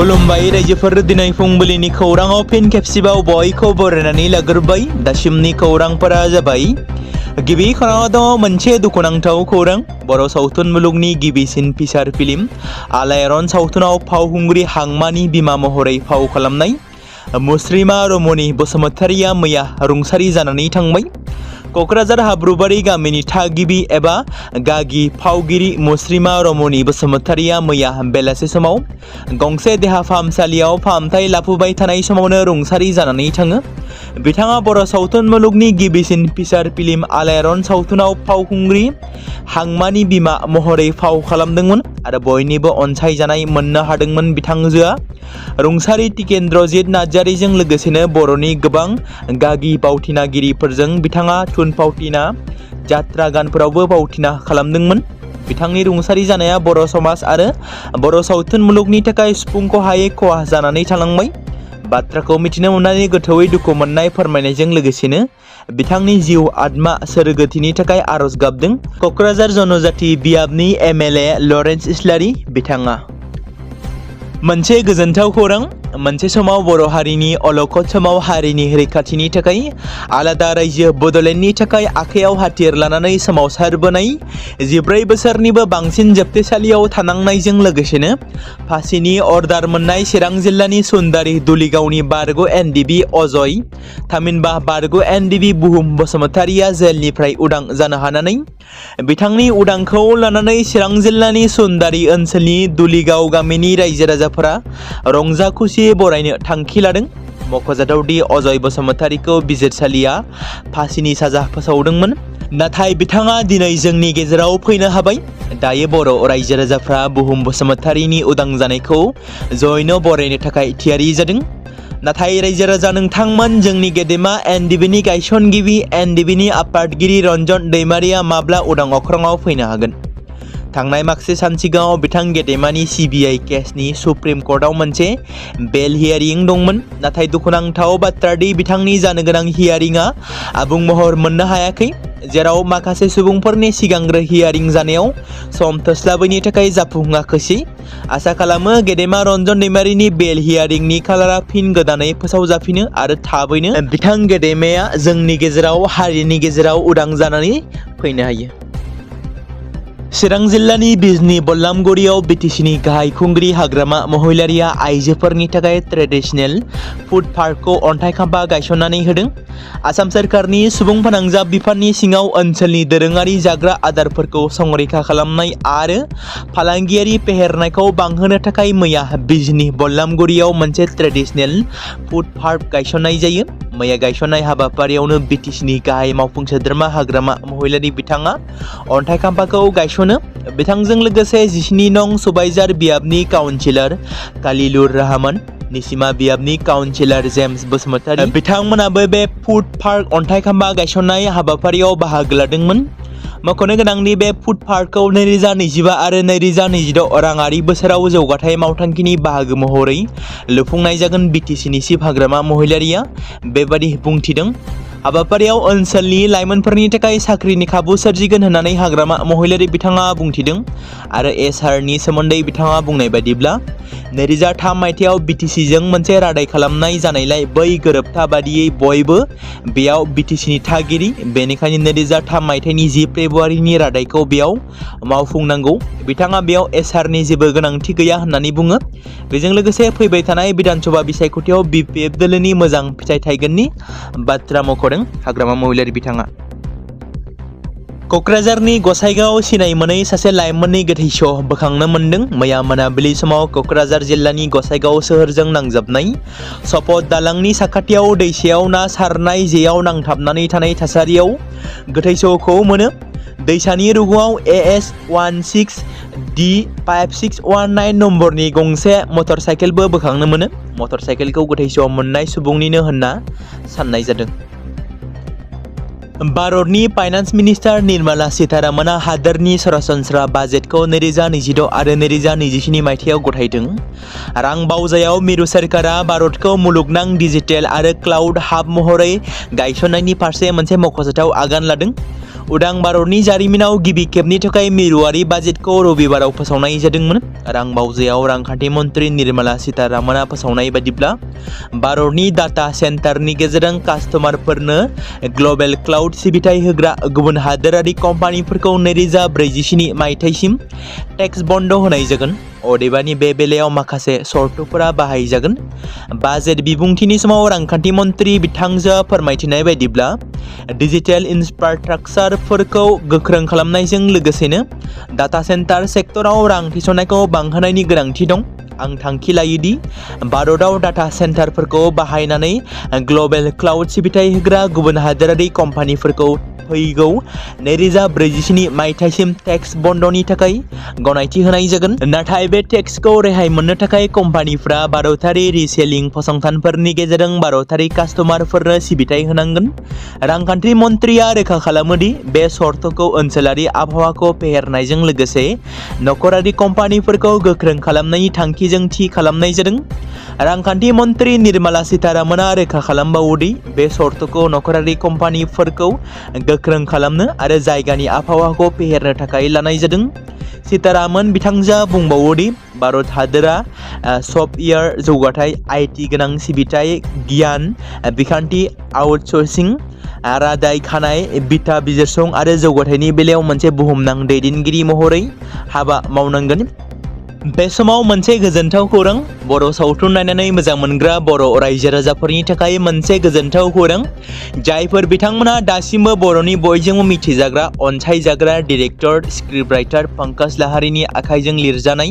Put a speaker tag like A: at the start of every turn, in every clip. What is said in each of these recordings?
A: खुलुमबाय रायजोफोर दिनै फुंबिलिनि खौराङाव फिन खेबसेबाव बयखौ बरायनानै लाग्रोबाय। दासिमनि खौरांफोरा जाबाय। गिबि खौराङाव दङ मोनसे दुखुनांथाव खौरां। बर' सावथुन मुलुगनि गिबिसिन फिसार फिल्म आलायारन सावथुनाव फावखुंग्रि हांमानि बिमा महरै फाव खालामनाय मुस्रिमा रमनि बसुमतारिया मैया रुंसारि जानानै थांबाय। क'क्राझार हाब्रुबारि गामिनि थागिबि एबा गागि फावगिरि मुस्रिमा रमनि बसुमतारिया मैया बेलासे समाव गंसे देहा फाहामसालियाव फाहामथाय लाफुबाय थानाय समावनो रुंसारि जानानै थाङो। बिथाङा बर' सावथुन मुलुगनि गिबिसिन फिसार फिल्म आलायारन सावथुनाव फावखुंग्रि हांमानि बिमा महरै फाव खालामदोंमोन आरो बयनिबो अनसायजानाय मोननो हादोंमोन। बिथांजोआ रुंसारि टिकेन्द्रजित नार्जारिजों लोगोसेनो बर'नि गोबां गागि फावथिनागिरिफोरजों बिथाङा थुनफावथिना जात्रा गानफोरावबो फावथिना खालामदोंमोन। बिथांनि रुंसारि जानाया बर' समाज आरो बर' सावथुन मुलुगनि थाखाय सुफुंख'हायै खहा जानानै थालांबाय। बाथ्राखौ मिथिनो मोननानै गोथौयै दुखु मोननाय फोरमायनायजों लोगोसेनो बिथांनि जिउ आत्मा सोरगोथिनि थाखाय आरज गाबदों। क'क्राझार जनजाति बियाबनि एमएलए लरेन्स इस्लारि बिथाङा। मोनसे गोजोनथाव खौरां। मोनसे समाव बर' हारिनि अलखद समाव हारिनि रैखाथिनि थाखाय आलादा रायजो बड'लेण्डनि थाखाय आखायाव हाथियार लानानै सोमावसारबोनाय 14 बोसोरनिबो बांसिन जोबथेसालियाव थानांनायजों लोगोसेनो फासिनि अर्डार मोननाय चिरां जिल्लानि सुन्दारि दुलिगावनि बारग' एनडिबि अजय थामहिनबा बारग' एनडिबि बुहुम बसुमतारिया जेलनिफ्राय उदां जानो हानानै बिथांनि उदांखौ लानानै चिरां जिल्लानि सुन्दारि ओनसोलनि दुलिगाव गामिनि रायजो राजाफोरा रंजा खुसि बरायनो थांखि लादों। मख'जाथावदि अजय बसुमतारिखौ बिजिरसालिया फासिनि साजा फोसावदोंमोन, नाथाय बिथाङा दिनै जोंनि गेजेराव फैनो हाबाय। दायो बर' रायजो राजाफ्रा बुहुम बसुमतारिनि उदां जानायखौ जयैनो बरायनो थाखाय थियारि जादों। नाथाय रायजो राजा नोंथांमोन, जोंनि गेदेमा एनडिबिनि गायसनगिरि एनडिबिनि आफादगिरि रन्जन दैमारिया माब्ला उदां अख्राङाव फैनो हागोन? थांनाय माखासे सान सिगाङाव बिथां गेदेमानि सिबिआइ केसनि सुप्रिम कर्टआव मोनसे बेल हियारिं दंमोन। नाथाय दुखुनांथाव बाथ्रादि बिथांनि जानो गोनां हियारिंआ आबुं महर मोननो हायाखै, जेराव माखासे सुबुंफोरनि सिगांग्रो हियारिं जानायाव सम थोस्लाबैनि थाखाय जाफुङाखैसै। आसा खालामो गेदेमा रन्जन दैमारिनि बेल हियारिंनि खालारा फिन गोदानै फोसावजाफिनो आरो थाबैनो बिथां गेदेमाया जोंनि गेजेराव हारिनि गेजेराव उदां जानानै फैनो हायो। चिरां जिल्लानि बिजनी बल्लामगुरियाव बिटिसिनि गाहाय खुंग्रि हाग्रामा महिलारिया आइजोफोरनि थाखाय ट्रेडिशनेल फुड पार्कखौ अन्थाइ खाम्फा गायसननानै होदों। आसाम सोरखारनि सुबुं फोनांजाब बिफाननि सिङाव ओनसोलनि दोरोङारि जाग्रा आदारफोरखौ संरैखा खालामनाय आरो फालांगियारि फेहेरनायखौ बांहोनो थाखाय मैया बिजनी बल्लामगुरियाव मोनसे ट्रेडिशनेल फुड पार्क गायसननाय जायो। मैया गायसननाय हाबाफारियावनो बिटिसिनि गाहाय मावफुं सोद्रोमा हाग्रामा महिलारि बिथाङा अन्थाइ खाम्फाखौ गायसनो। बिथांजों लोगोसे 17 नं सुबाइजार बियाबनि काउन्सिलर कालिलुर रहमान, निसिमा बियाबनि काउन्सिलर जेम्स बसुमतारी बिथांमोनाबो बे फुड पार्क अन्थाइ खाम्फा गायसननाय हाबाफारियाव बाहागो लादोंमोन। मख'नो गोनांदि बे फुड पार्कखौ 2025 आरो 2026 राङारि बोसोराव जौगाथाय मावथांखिनि बाहागो महरै लुफुंनाय जागोन। बिटिसिनि चिफ हाग्रामा महिलारिया बेबादि बुंथिदों। हाबाफारियाव ओनसोलनि लाइमोनफोरनि थाखाय साख्रिनि खाबु सोरजिगोन होननानै हाग्रामा महिलारि बिथाङा बुंथिदों आरो एसआरनि सोमोन्दै बिथाङा बुंनाय बायदिब्ला 2003 मायथाइयाव बिटिसिजों मोनसे रादाय खालामनाय जानायलाय बै गोरोबथा बादियै बयबो बेयाव बिटिसिनि थागिरि, बेनिखायनो 2003 मायथाइनि 10 फेब्रुवारिनि रादायखौ बेयाव मावफुंनांगौ। बिथाङा बेयाव एसआरनि जेबो गोनांथि गैया होननानै बुङो। बेजों लोगोसे फैबाय थानाय बिधानसभा बिसायख'थियाव बिपिएफ दोलोनि मोजां फिथाइ थायगोननि बाथ्रा मख'दों हाग्रामा महिलारि बिथाङा। क'क्राझारनि गसाइगाव सिनाय मोनै सासे लाइमोननि गोथै सह बोखांनो मोन्दों। मैया मोनाबिलि समाव क'क्राझार जिल्लानि गसाइगाव सोहोरजों नांजाबनाय सपद दालांनि साखाथियाव दैसायाव ना सारनाय जेयाव नांथाबनानै थानाय थासारियाव गोथै सहखौ मोनो। दैसानि रुगुङाव AS 16D5619 नम्बरनि गंसे मटर साइकेलबो बोखांनो मोनो। मटर साइकेलखौ गोथै सह मोननाय सुबुंनिनो होनना साननाय जादों। भारतनि फाइनान्स मिनिस्टार निर्मला सीतारामना हादोरनि सरासनस्रा बाजेटखौ 2026 आरो 2027 मायथाइयाव गथायदों। रां बावजायाव मिरु सोरखारा भारतखौ मुलुगनां डिजिटेल आरो क्लाउड हाब महरै गायसननायनि फारसे मोनसे मख'जाथाव आगान लादों। उदां भारतनि जारिमिनाव गिबि खेबनि थाखाय मिरुआरि बाजेटखौ रबिबाराव फोसावनाय जादोंमोन। रां बावजायाव रांखान्थि मन्थ्रि निर्मला सीतारामना फोसावनाय बादिब्ला भारतनि डाटा सेन्टारनि गेजेरजों कास्टमारफोरनो ग्लबेल क्लाउड सिबिथाय होग्रा गुबुन हादोरारि कम्पानिफोरखौ 2047 मायथाइसिम टेक्स बन्द होनाय जागोन। अदेबानि बे बेलायाव माखासे सर्तफोरा बाहायजागोन। बाजेट बिबुंथिनि समाव रांखान्थि मन्थ्रि बिथांजोआ फोरमायथिनाय बायदिब्ला डिजिटेल इनफ्रास्ट्राक्चारफोरखौ गोख्रों खालामनायजों लोगोसेनो डाटा सेन्टार सेक्टराव रां थिसननायखौ बांहोनायनि गोनांथि दं। आं थांखि लायोदि भारतआव डाटा सेन्टारफोरखौ बाहायनानै ग्लबेल क्लाउड सिबिथाय होग्रा गुबुन हादोरारि कम्पानिफोरखौ फैगौ 2047 मायथाइसिम टेक्स बन्दनि थाखाय गनायथि होनाय जागोन। नाथाय बे टेक्सखौ रेहाय मोननो थाखाय कम्पानिफ्रा भारतारि रिसेलिं फसंथानफोरनि गेजेरजों भारतारि कास्टमारफोरनो सिबिथाय होनांगोन। रांखान्थि मन्थ्रिया रोखा खालामोदि बे सर्तखौ ओनसोलारि आबहावाखौ फेहेरनायजों लोगोसे नखरारि कम्पानिफोरखौ गोख्रों खालामनायनि थांखिजों थि खालामनाय जादों। रांखान्थि मन्थ्रि निर्मला सीतारामना रोखा खालामबावोदि बे सर्तखौ नखरारि कम्पानिफोरखौ गोख्रों खालामनो आरो जायगानि आबहावाखौ फेहेरनो थाखाय लानाय जादों। सीतारामन बिथांजोआ बुंबावोदि भारत हादोरा सफ्टवेयार जौगाथाय, आईटी गोनां सिबिथाय, गियान बिखान्थि, आउटसोर्सिं, रादाय खानाय, बिथा बिजिरसं आरो जौगाथायनि बेलायाव मोनसे बुहुमनां दैदेनगिरि महरै हाबा मावनांगोन। बे समाव मोनसे गोजोनथाव खौरां। बर' सावथुन नायनानै मोजां मोनग्रा बर' रायजो राजाफोरनि थाखाय मोनसे गोजोनथाव खौरां। जायफोर बिथांमोना दासिमबो बर'नि बयजोंबो मिथिजाग्रा अनसायजाग्रा डिरेक्टर स्क्रिप्ट राइटार पंकज लाहारीनि आखाइजों लिरजानाय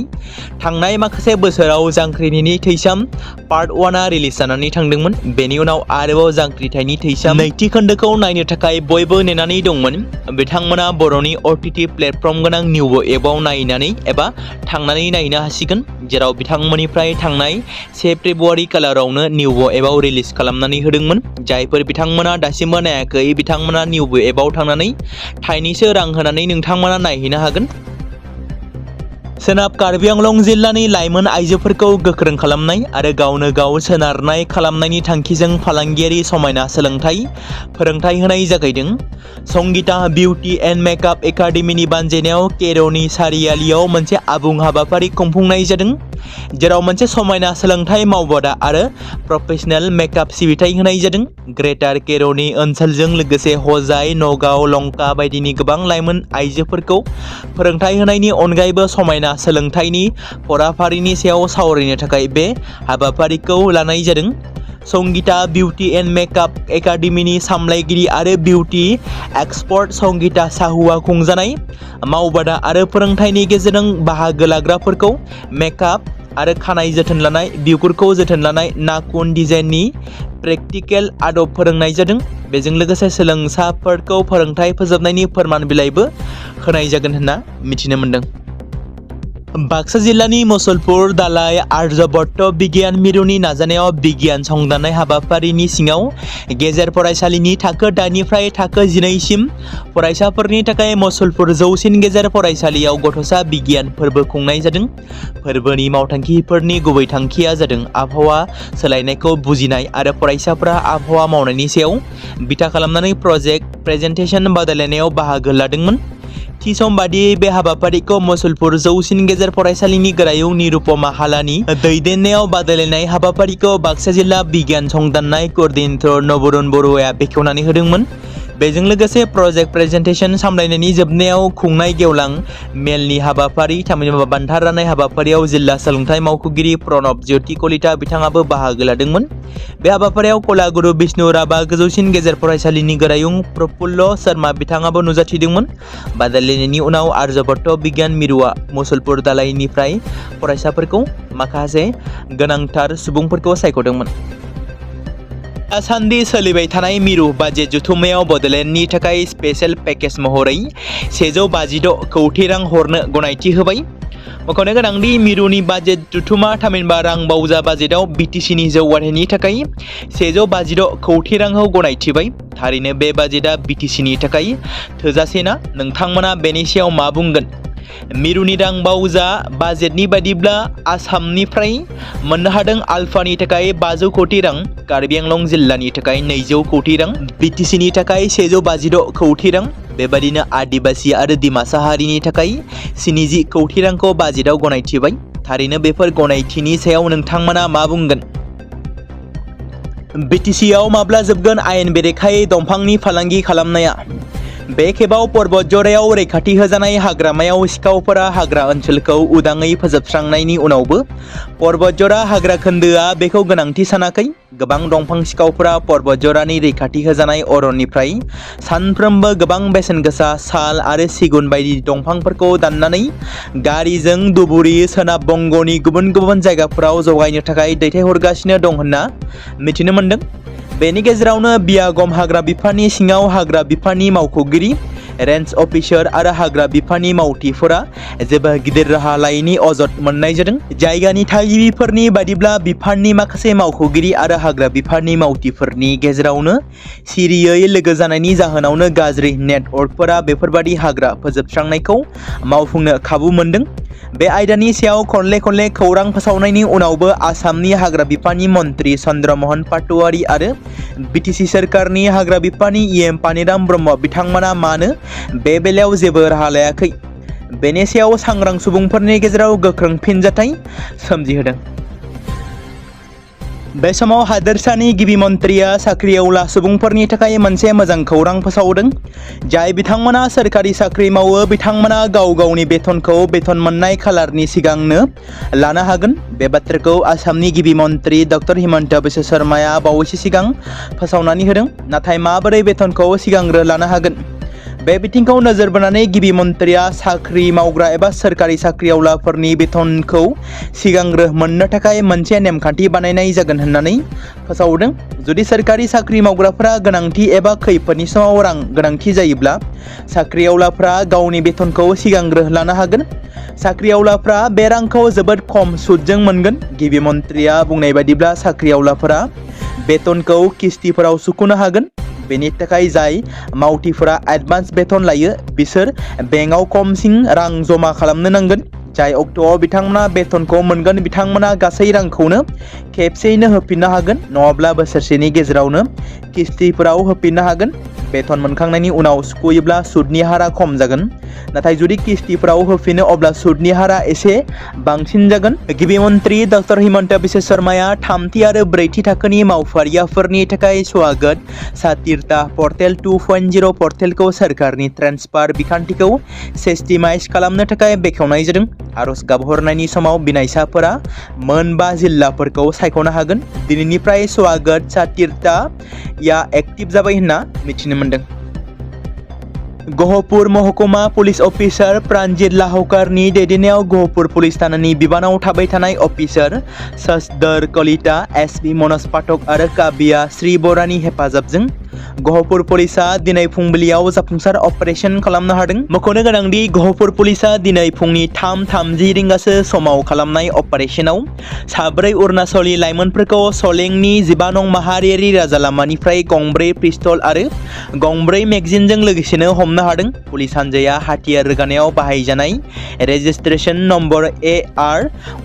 A: थांनाय माखासे बोसोराव जांख्रिथायनि थैसाम पार्ट 1आ रिलिज जानानै थांदोंमोन। बेनि उनाव आरोबाव जांख्रिथायनि थैसाम नैथि खोन्दोखौ नायनो थाखाय बयबो नेनानै दंमोन। बिथांमोना बर'नि OTT प्लेटफर्म गोनां निउबो एपआव नायनानै एबा थांनानै नायनो हासिगोन, जेराव बिथांमोननिफ्राय थांनाय 1 फेब्रुआरि खालारावनो निउबो एपआव रिलिज खालामनानै होदोंमोन। जायफोर बिथांमोना दासिमबो नायाखै बिथांमोना निउबो एपआव थांनानै थाइनैसो रां होनानै नोंथांमोना नायहैनो हागोन। सोनाब कार्बि आंलं जिल्लानि लाइमोन आइजोफोरखौ गोख्रों खालामनाय आरो गावनो गाव सोनारनाय खालामनायनि थांखिजों फालांगियारि समायना सोलोंथाइ फोरोंथाइ होनाय जागायदों। संगीता बिउटि एन्ड मेकआप एकाडेमिनि बानजायनायाव केर'नि सारियालियाव मोनसे आबुं हाबाफारि खुंफुंनाय जादों, जेराव मोनसे समायना सोलोंथाइ मावबादा आरो प्रोफेशनेल मेकआप सिबिथाय होनाय जादों। ग्रेटार केर'नि ओनसोलजों लोगोसे हजाय, नगाव, लंका बायदिनि गोबां लाइमोन आइजोफोरखौ फोरोंथाइ होनायनि अनगायैबो समायना सोलोंथाइनि फराफारिनि सायाव सावरायनो थाखाय बे हाबाफारिखौ लानाय जादों। संगीता बिउटि एन्ड मेकआप एकाडेमिनि सामलायगिरि आरो बिउटि एक्सपर्ट संगीता साहुआ खुंजानाय मावबादा आरो फोरोंथाइनि गेजेरजों बाहागो लाग्राफोरखौ मेकआप आरो खानाय जोथोन लानाय, बिगुरखौ जोथोन लानाय, नाखुन डिजाइननि प्रेक्टिकेल आदब फोरोंनाय जादों। बेजों लोगोसे सोलोंसाफोरखौ फोरोंथाइ फोजोबनायनि फोरमान बिलाइबो होनाय जागोन होनना मिथिनो मोन्दों। बाक्सा जिल्लानि मुसलपुर दालाइ आर्यभट्ट बिगियान मिरुनि नाजानायाव बिगियान संदाननाय हाबाफारिनि सिङाव गेजेर फरायसालिनि थाखो 8 निफ्राय थाखो 11 सिम फरायसाफोरनि थाखाय मुसलपुर जौसिन गेजेर फरायसालियाव गथ'सा बिगियान फोरबो खुंनाय जादों। फोरबोनि मावथांखिफोरनि गुबै थांखिया जादों आबहावा सोलायनायखौ बुजिनाय आरो फरायसाफोरा आबहावा मावनायनि सायाव बिथा खालामनानै प्रजेक्ट प्रेजेन्टेसन बादायलायनायाव बाहागो लादोंमोन। थि सम बादियै बे हाबाफारिखौ मुसलपुर जौसिन गेजेर फरायसालिनि गोरायुं निरुपमा हालानि दैदेननायाव बादायलायनाय हाबाफारिखौ बाक्सा जिल्ला बिगियान संदाननाय क'र्डिनेटर नबरुन बर'आ बेखेवनानै होदोंमोन। बेजों लोगोसे प्रजेक्ट प्रेजेन्टेसन सामलायनायनि जोबनायाव खुंनाय गेवलां मेलनि हाबाफारि थामहिनबा बान्था राननाय हाबाफारियाव जिल्ला सोलोंथाइ मावख'गिरि प्रणब ज्योति कलिता बिथाङाबो बाहागो लादोंमोन। बे हाबाफारियाव कलागुरु बिष्णु राभा गोजौसिन गेजेर फरायसालिनि गोरायुं प्रफुल्ल शर्मा बिथाङाबो नुजाथिदोंमोन। बादायलायनायनि उनाव आर्यभट्ट बिगियान मिरुआ मुसलपुर दालाइनिफ्राय फरायसाफोरखौ माखासे गोनांथार सुबुंफोरखौ सायख'दोंमोन। दासान्दि सोलिबाय थानाय मिरु बाजेट जथुम्मायाव बड'लेण्डनि थाखाय स्पेशेल पेकेज महरै 156 कौटि रां हरनो गनायथि होबाय। मख'नो गोनांदि मिरुनि बाजेट जथुम्मा थामहिनबा रां बावजा बाजेटआव बिटिसिनि जौगाथायनि थाखाय 156 कौटि रांखौ गनायथिबाय। थारैनो बे बाजेटआ बिटिसिनि थाखाय थोजासे ना? नोंथांमोना बेनि सायाव मा बुंगोन? मिरुनि रां बावजा बाजेटनि बायदिब्ला आसामनिफ्राय मोननो हादों आलफानि थाखाय 500 कौटि रां, कार्बि आंलं जिल्लानि थाखाय 200 कौटि रां, बिटिसिनि थाखाय 156 कौटि रां, बेबादिनो आदिबासी आरो दिमासा हारिनि थाखाय 70 कौटि रांखौ बाजेटआव गनायथिबाय। थारैनो बेफोर गनायथिनि सायाव नोंथांमोना मा बुंगोन? BTCआव माब्ला जोबगोन आयेन बेरेखायै दंफांनि फालांगि खालामनाया? बे खेबाव पर्बत जरायाव रैखाथि होजानाय हाग्रामायाव सिखावफोरा हाग्रा ओनसोलखौ उदाङै फोजोबस्रांनायनि उनावबो पर्बत जरा हाग्रा खोन्दोआ बेखौ गोनांथि सानाखै। गोबां दंफां सिखावफोरा पर्बत जरानि रैखाथि होजानाय अरननिफ्राय सानफ्रोमबो गोबां बेसेन गोसा साल आरो सिगुन बायदि दंफांफोरखौ दाननानै गारिजों धुबुरी सोनाब बंग'नि गुबुन गुबुन जायगाफोराव जगायनो थाखाय दैथायहरगासिनो दं होनना मिथिनो मोन्दों। बेनि गेजेरावनो बियागम हाग्रा बिफाननि सिङाव हाग्रा बिफाननि मावख'गिरि, रेन्ज अफिसार आरो हाग्रा बिफाननि मावथिफोरा जेबो गिदिर राहा लायैनि अजद मोननाय जादों। जायगानि थागिबिफोरनि बादिब्ला बिफाननि माखासे मावख'गिरि आरो हाग्रा बिफाननि मावथिफोरनि गेजेरावनो सिरियै लोगो जानायनि जाहोनावनो गाज्रि नेटवर्कफोरा बेफोरबादि हाग्रा फोजोबस्रांनायखौ मावफुंनो खाबु मोनदों। बे आयदानि सायाव खनले खनले खौरां फोसावनायनि उनावबो आसामनि हाग्रा बिफाननि मन्त्रि चन्द्रमोहन पाटवारी आरो BTC सोरखारनि हाग्रा बिफाननि EM पानिराम ब्रह्म बिथांमोना मानो बे बेलायाव जेबो राहा लायाखै? बेनि सायाव सांग्रां सुबुंफोरनि गेजेराव गोख्रों फिनजाथाय सोमजिहोदों। बे समाव हादोरसानि गिबि मन्थ्रिया साख्रिआवला सुबुंफोरनि थाखाय मोनसे मोजां खौरां फोसावदों। जाय बिथांमोना सोरखारि साख्रि मावो बिथांमोना गाव गावनि बेथनखौ बेथन मोननाय खालारनि सिगांनो लानो हागोन। बे बाथ्राखौ आसामनि गिबि मन्थ्रि डक्टर हिमन्त बिश्व शर्माया बावैसो सिगां फोसावनानै होदों। नाथाय माबोरै बेथनखौ सिगांग्रो लानो हागोन? बे बिथिंखौ नोजोर बोनानै गिबि मन्थ्रिया साख्रि मावग्रा एबा सोरखारि साख्रिआवलाफोरनि बेथनखौ सिगांग्रो मोननो थाखाय मोनसे नेमखान्थि बानायनाय जागोन होननानै फोसावदों। जुदि सोरखारि साख्रि मावग्राफोरा गोनांथि एबा खैफोदनि समाव रां गोनांथि जायोब्ला साख्रिआवलाफ्रा गावनि बेथनखौ सिगांग्रो लानो हागोन। साख्रिआवलाफ्रा बे रांखौ जोबोद खम सुदजों मोनगोन। गिबि मन्थ्रिया बुंनाय बादिब्ला साख्रिआवलाफोरा बेथनखौ किस्तिफोराव सुख'नो हागोन। बेनि थाखाय जाय मावथिफोरा एडभान्स बेथन लायो बिसोर बेंकआव खमसिन रां जमा खालामनो नांगोन। जाय अक्ट'आव बिथांमोना बेथनखौ मोनगोन बिथांमोना गासै रांखौनो खेबसेयैनो होफिननो हागोन, नङाब्ला बोसोरसेनि गेजेरावनो किस्तिफोराव होफिननो हागोन। बेथन मोनखांनायनि उनाव सुख'योब्ला सुदनि हारा खम जागोन। नाथाय जुदि किस्तिफोराव होफिनो अब्ला सुदनि हारा एसे बांसिन जागोन। गिबि मन्थ्रि डक्टर हिमन्त बिश्व शर्माया थामथि आरो ब्रैथि थाखोनि मावफारियाफोरनि थाखाय स्वागत सातिरता पर्टेल 2.0 पर्टेलखौ सोरखारनि ट्रेन्सफार बिखान्थिखौ सिस्टेमाइज खालामनो थाखाय बेखेवनाय जादों। आर'ज गाबहरनायनि समाव बिनायसाफोरा मोन 5 जिल्लाफोरखौ सायख'नो हागोन। दिनैनिफ्राय स्वागत सातिरताया एक्टिभ जाबाय होनना मिथिनो मोन्दों। गहपुर महकुमा पुलिस अफिसार प्राणजित लाहौकारनि दैदेननायाव गहपुर पुलिस थानानि बिबानाव थाबाय थानाय अफिसार ससदर कलिता, SP मनज पाठक आरो काबिया श्री बरानि हेफाजाबजों गहपुर पुलिसा दिनै फुंबिलियाव जाफुंसार अपारेशन खालामनो हादों। मख'नो गोनांदि गहपुर पुलिसा दिनै फुंनि 3:30 रिंगासो समाव खालामनाय अपारेशनाव साब्रै अरुणाचली लाइमोनफोरखौ सलेंनि 15 नं माहारियारि राजा लामानिफ्राय गंब्रै पिस्तल आरो गंब्रै मेगजिनजों लोगोसेनो हमनो हादों। पुलिस हान्जाया हाथियार रोगानायाव बाहायजानाय रेजिस्ट्रेशन नम्बर AR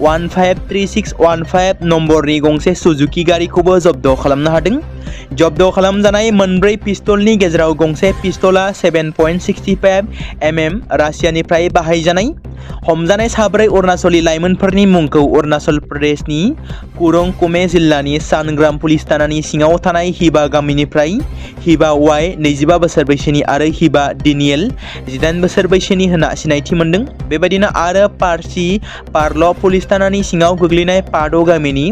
A: 153615 नम्बरनि गंसे सुजुकी गारिखौबो जब्द खालामनो हादों। जब्द खालामजानाय मोनब्रै पिस्तलनि गेजेराव गंसे पिस्तला 7.65 mm रासियानिफ्राय बाहायजानाय। हमजानाय साब्रै अरुणाचली लाइमोनफोरनि मुंखौ अरुणाचल प्रदेशनि खुरं कुमे जिल्लानि सानग्राम पुलिस थानानि सिङाव थानाय हिबा गामिनिफ्राय हिबा वाइ 25 बोसोर बैसोनि आरो हिबा डिनियेल 18 बोसोर बैसोनि होनना सिनायथि मोन्दों। बेबायदिनो आरो पारसि पार्ल पुलिस थानानि सिङाव गोग्लैनाय पादो गामिनि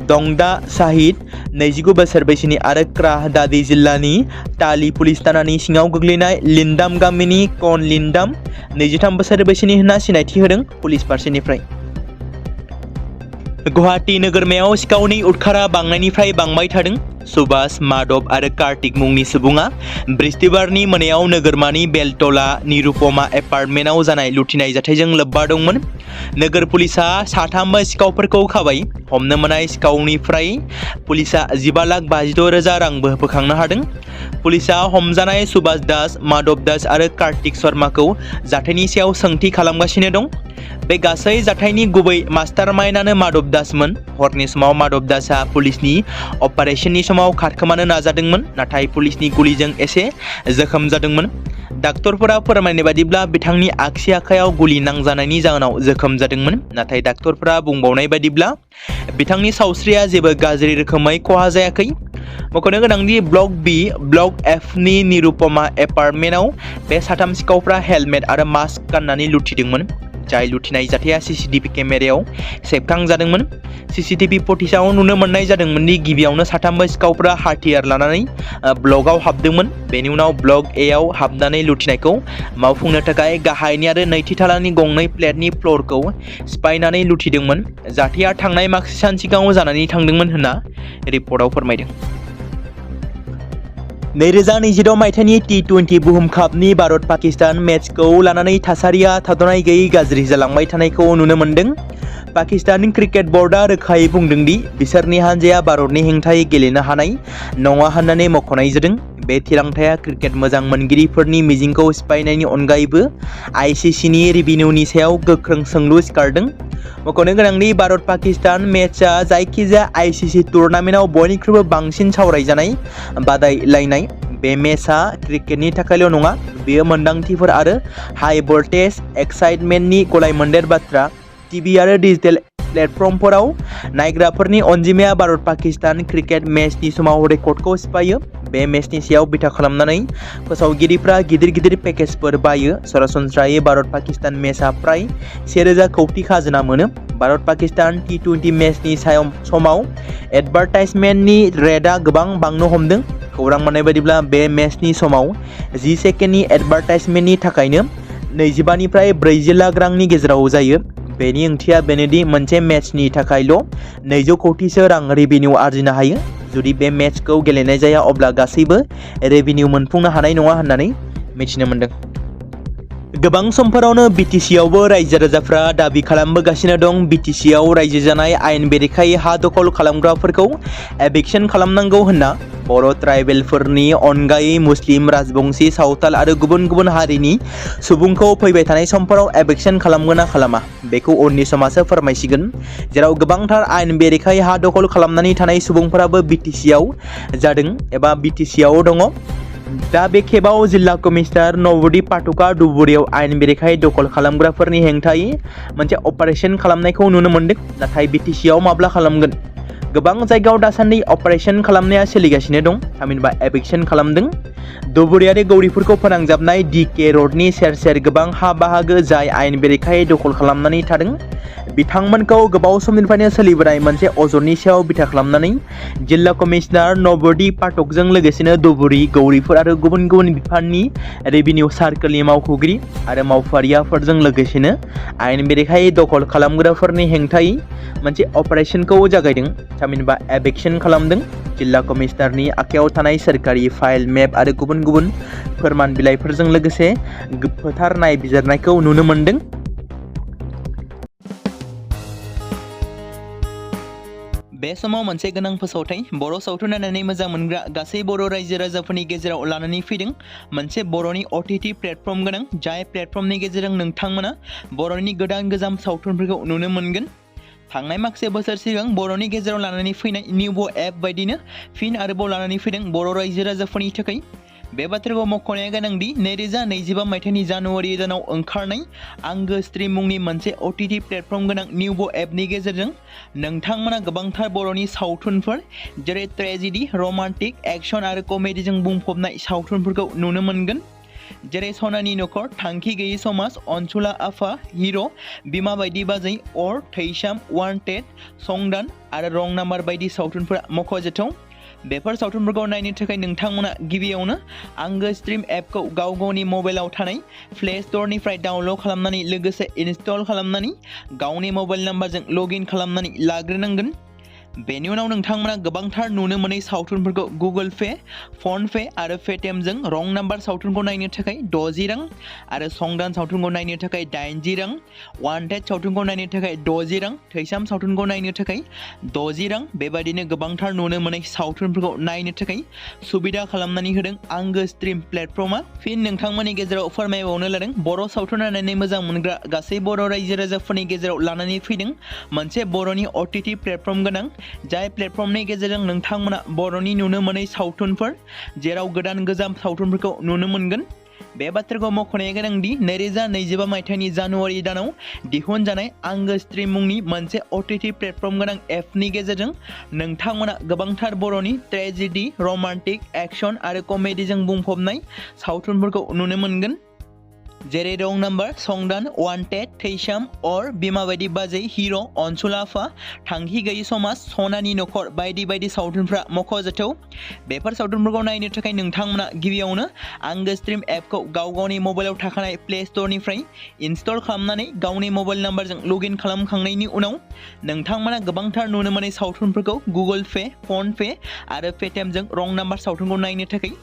A: दंदा साहिद 29 बोसोर बैसोनि आरो क्राह दादी जिल्लानि ताली पुलिस थानानि सिङाव गोग्लैनाय लिन्दाम गामिनि कन लिन्दाम 23 बोसोर बैसोनि होनना सिनायथि होदों पुलिस फारसेनिफ्राय। गुवाहाटी नोगोरमायाव सिखावनि उदखारा बांनायनिफ्राय बांबाय थादों। सुभाष, माधव आरो कार्तिक मुंनि सुबुङा बृहस्पतिबारनि मोनायाव नोगोरमानि बेलटला निरुपमा एपार्टमेन्टआव जानाय लुथिनाय जाथायजों लोब्बा दंमोन। नोगोर पुलिसा साथामबो सिखावफोरखौ खाबाय। हमनो मोननाय सिखावनिफ्राय पुलिसा 15,52,000 रांबो बोखांनो हादों। पुलिसा हमजानाय सुभाष दास, माधव दास आरो कार्तिक शर्माखौ जाथायनि सायाव सोंथि खालामगासिनो दं। बे गासै जाथायनि गुबै मास्टारमाइन्डआनो माधव दासमोन। हरनि समाव माधव दासआ पुलिसनि अपारेशननि समाव खारखोमानो नाजादोंमोन, नाथाय पुलिसनि गुलिजों एसे जोखोम जादोंमोन। डाक्टरफोरा फोरमायनाय बादिब्ला बिथांनि आगसि आखायाव गुलि नांजानायनि जाहोनाव जोखोम जादोंमोन, नाथाय डाक्टरफोरा बुंबावनाय बादिब्ला बिथांनि सावस्रिया जेबो गाज्रि रोखोमै खहा जायाखै। मख'नो गोनांदि ब्लक बी, ब्लक एफनि निरुपमा एपार्टमेन्टआव बे साथाम सिखावफ्रा हेलमेट आरो मास्क गाननानै लुथिदोंमोन, जाय लुथिनाय जाथाया सीसीटीवी केमेरायाव सेबखांजादोंमोन। सीसीटीवी फुटेजाव नुनो मोननाय जादोंमोन दि गिबियावनो साथामबो सिखावफ्रा हाथियार लानानै ब्लकआव हाबदोंमोन। बेनि उनाव ब्लक एआव हाबनानै लुथिनायखौ मावफुंनो थाखाय गाहायनि आरो नैथि थालानि गंनै फ्लेटनि फ्ल'रखौ सिफायनानै लुथिदोंमोन। जाथाया थांनाय माखासे सान सिगाङाव जानानै थांदोंमोन होनना रिपर्टआव फोरमायदों। 2022 मायथाइनि T20 बुहुम कापनि भारत पाकिस्तान मेचखौ लानानै थासारिया थाद'नाय गैयै गाज्रि जालांबाय थानायखौ नुनो मोन्दों। पाकिस्तान क्रिकेट बर्डआ रोखायै बुंदों दि बिसोरनि हानजाया भारतनि हेंथायै गेलेनो हानाय नङा होननानै मख'नाय जादों। बे थिरांथाया क्रिकेट मोजां मोनगिरिफोरनि मिजिंखौ सिफायनायनि अनगायैबो आईसीसीनि रिभिनिउनि सायाव गोख्रों सोंलु सिखारदों। मख'नो गोनांदि भारत पाकिस्तान मेचआ जायखिजाया आईसीसी टुर्नामेन्टआव बयनिख्रुइबो बांसिन सावरायजानाय बादायलायनाय। बे मेचआ क्रिकेटनि थाखायल' नङा, बेयो मोन्दांथिफोर आरो हाई भल्टेज एक्साइटमेन्टनि गलायमोन्देर बाथ्रा। टीवी आरो डिजिटेल प्लेटफर्मफोराव नायग्राफोरनि अनजिमाया भारत पाकिस्तान क्रिकेट मेचनि समाव रेकर्डखौ सिफायो। बे मेचनि सायाव बिथा खालामनानै फोसावगिरिफ्रा गिदिर पेकेजफोर बायो। सरासनस्रायै भारत पाकिस्तान मेचआ फ्राय 1000 कौटि खाजोना मोनो। भारत पाकिस्तान T20 मेचनि समाव एडभार्टाइजमेन्टनि रेटआ गोबां बांनो हमदों। खौरां मोननाय बायदिब्ला बे मेचनि समाव 10 सेकेन्डनि एडभार्टाइजमेन्टनि थाखायनो 25 निफ्राय 40 लाख रांनि गेजेराव जायो। बेनि ओंथिया बेनोदि मोनसे मेचनि थाखायल' 200 कौटिसो रां रेभिनिउ आरजिनो हायो। जुदि बे मेचखौ गेलेनाय जाया अब्ला गासैबो रेभिनिउ मोनफुंनो हानाय नङा होननानै मिथिनो मोन्दों। गोबां समफोरावनो BTCआवबो रायजो राजाफ्रा दाबि खालामबोगासिनो दं। BTCआव रायजो जानाय आयेन बेरेखायै हा दखल खालामग्राफोरखौ एभिक्सन खालामनांगौ होनना। बर' ट्राइबेलफोरनि अनगायै मुस्लिम, राजबंशी, सावताल आरो गुबुन हारिनि सुबुंखौ फैबाय थानाय समफोराव एभिक्सन खालामगोन ना खालामा बेखौ उननि समासो फोरमायसिगोन। जेराव गोबांथार आयेन बेरेखायै हा दखल खालामनानै थानाय सुबुंफोराबो BTCआव जादों एबा BTCआव दङ। दा बे खेबाव जिल्ला कमिशनार नबदि पाठकआ धुबुरीआव आयेन बेरेखायै दखल खालामग्राफोरनि हेंथायै मोनसे अपारेशन खालामनायखौ नुनो मोन्दों। नाथाय BTCआव माब्ला खालामगोन? गोबां जायगायाव दासान्दि अपारेशन खालामनाया सोलिगासिनो दं, थामहिनबा एभिक्सन खालामदों। धुबुरीयारि गौरिफोरखौ फोनांजाबनाय DK र'डनि सेर गोबां हा बाहागो जाय आयेन बेरेखायै दखल खालामनानै थादों। बिथांमोनखौ गोबाव समनिफ्रायनो सोलिबोनाय मोनसे अजदनि सायाव बिथा खालामनानै जिल्ला कमिशनार नबदि पाठकजों लोगोसेनो धुबुरी गौरिफोर आरो गुबुन बिफाननि रेभिनिउ सार्कलनि मावख'गिरि आरो मावफारियाफोरजों लोगोसेनो आयेन बेरेखायै दखल खालामग्राफोरनि हेंथायै मोनसे अपारेशनखौ जागायदों, थामहिनबा एभिक्सन खालामदों। जिल्ला कमिशनारनि आखायाव थानाय सोरखारि फाइल, मेप आरो गुबुन फोरमान बिलाइफोरजों लोगोसे फोथार नायबिजिरनायखौ नुनो मोन्दों। बे समाव मोनसे गोनां फोसावथाय बर' सावथुन नायनानै मोजां मोनग्रा गासै बर' रायजो राजाफोरनि गेजेराव लानानै फैदों। मोनसे बर'नि OTT प्लेटफर्म गोनां, जाय प्लेटफर्मनि गेजेरजों नोंथांमोना बर'नि गोजाम सावथुनफोरखौ नुनो मोनगोन। थांनाय माखासे बोसोर सिगां बर'नि गेजेराव लानानै फैनाय निउबो एप बायदिनो फिन आरोबाव लानानै फैदों बर' रायजो राजाफोरनि थाखाय। बे बाथ्राखौ मख'नाया गोनांदि 2025 मायथाइनि जानुवारि दानाव ओंखारनाय आंगो स्ट्रिम मुंनि मोनसे OTT प्लेटफर्म गोनां निउबो एपनि गेजेरजों नोंथांमोना गोबांथार बर'नि सावथुनफोर जेरै ट्रेजेडि, रमान्टिक, एक्सन आरो कमेडिजों बुंफबनाय सावथुनफोरखौ नुनो मोनगोन। जेरै सनानि नखर, थांखि गैयै समाज, अनसुला आफा, हिर', बिमा बायदि बाजै, अर, थैसाम, वान्टेड, संदान आरो रं नाम्बार बायदि सावथुनफोरा मख'जाथाव। बेफोर सावथुनफोरखौ नायनो थाखाय नोंथांमोना गिबियावनो आंगो स्ट्रिम एपखौ गावनि मबाइलाव थानाय प्ले स्ट'रनिफ्राय डाउनल'ड खालामनानै लोगोसे इनस्टल खालामनानै गावनि मबाइल नाम्बारजों लग इन खालामनानै लाग्रोनांगोन। बेनि उनाव नोंथांमोना गोबांथार नुनो मोनै सावथुनफोरखौ गुगोल पे, फन पे आरो पेटिएमजों रं नाम्बार सावथुनखौ नायनो थाखाय 60 रां आरो संदान सावथुनखौ नायनो थाखाय 80 रां, वान्टेड सावथुनखौ नायनो थाखाय 60 रां, थैसाम सावथुनखौ नायनो थाखाय 60 रां बेबायदिनो गोबांथार नुनो मोनै सावथुनफोरखौ नायनो थाखाय सुबिदा खालामनानै होदों आंगो स्ट्रिम प्लेटफर्मा। फिन नोंथांमोननि गेजेराव फोरमायबावनो लादों बर' सावथुन नायनानै मोजां मोनग्रा गासै बर' रायजो राजाफोरनि गेजेराव लानानै फैदों मोनसे बर'नि OTT प्लेटफर्म गोनां, जाय प्लेटफर्मनि गेजेरजों नोंथांमोना बर'नि नुनो मोनै सावथुनफोर जेराव गोदान गोजाम सावथुनफोरखौ नुनो मोनगोन। बे बाथ्राखौ मख'नाया गोनांदि 2025 मायथाइनि जानुवारि दानाव दिहुनजानाय आंगो स्ट्रिम मुंनि मोनसे OTT प्लेटफर्म गोनां एपनि गेजेरजों नोंथांमोना गोबांथार बर'नि ट्रेजेडि, रमान्टिक, एक्शन आरो कमेडिजों बुंफबनाय सावथुनफोरखौ नुनो मोनगोन। जेरै रं नाम्बार, संदान, वान्टेड, थैसाम, अर, बिमा बायदि बाजै, हिर', अनसुला आफा, थांखि गैयि समाज, सनानि नखर बायदि बायदि सावथुनफ्रा मख'जाथाव। बेफोर सावथुनफोरखौ नायनो थाखाय नोंथांमोना गिबियावनो आंगो स्ट्रिम एपखौ गावनि मबाइलाव थाखानाय प्ले स्ट'रनिफ्राय इनस्टल खालामनानै गावनि मबाइल नाम्बारजों लग इन खालामखांनायनि उनाव नोंथांमोना गोबांथार नुनो मोनै सावथुनफोरखौ गुगोल पे, फन पे आरो पेटिएमजों रं नाम्बार सावथुनखौ नायनो थाखाय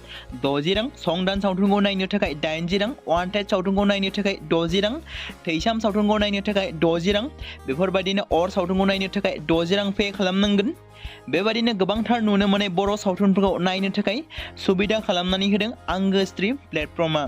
A: 60 रां, संदान सावथुनखौ नायनो थाखाय 80 रां, वान्टेड सावथुनखौ नायनो थाखाय 60 रां, थैसाम सावथुनखौ नायनो थाखाय 60 रां बेफोरबायदिनो अर सावथुनखौ नायनो थाखाय 60 रां पे खालामनांगोन। बेबायदिनो गोबांथार नुनो मोनै बर' सावथुनफोरखौ नायनो थाखाय सुबिदा खालामनानै होदों आंगो स्ट्रिम प्लेटफर्मा।